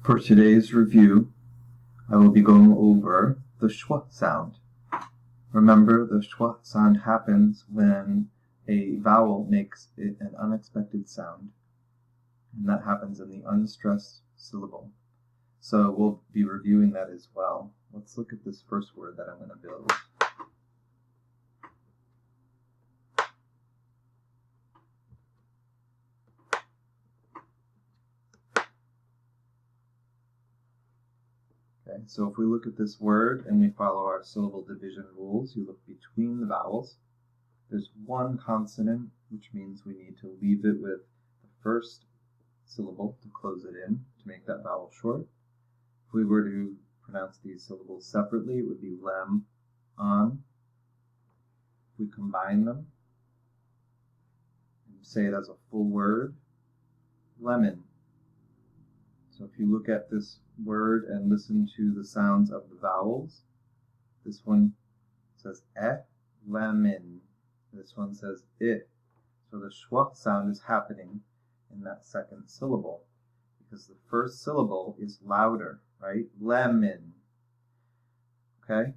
For today's review, I will be going over the schwa sound. Remember, the schwa sound happens when a vowel makes an unexpected sound, and that happens in the unstressed syllable. So we'll be reviewing that as well. Let's look at this first word that I'm going to build. Okay, so if we look at this word and we follow our syllable division rules, you look between the vowels. There's one consonant, which means we need to leave it with the first syllable to close it in to make that vowel short. If we were to pronounce these syllables separately, it would be lem, on. If we combine them and say it as a full word, lemon. So if you look at this word and listen to the sounds of the vowels, this one says lemon. This one says it. So the schwa sound is happening in that second syllable because the first syllable is louder, right? Lemon. Okay?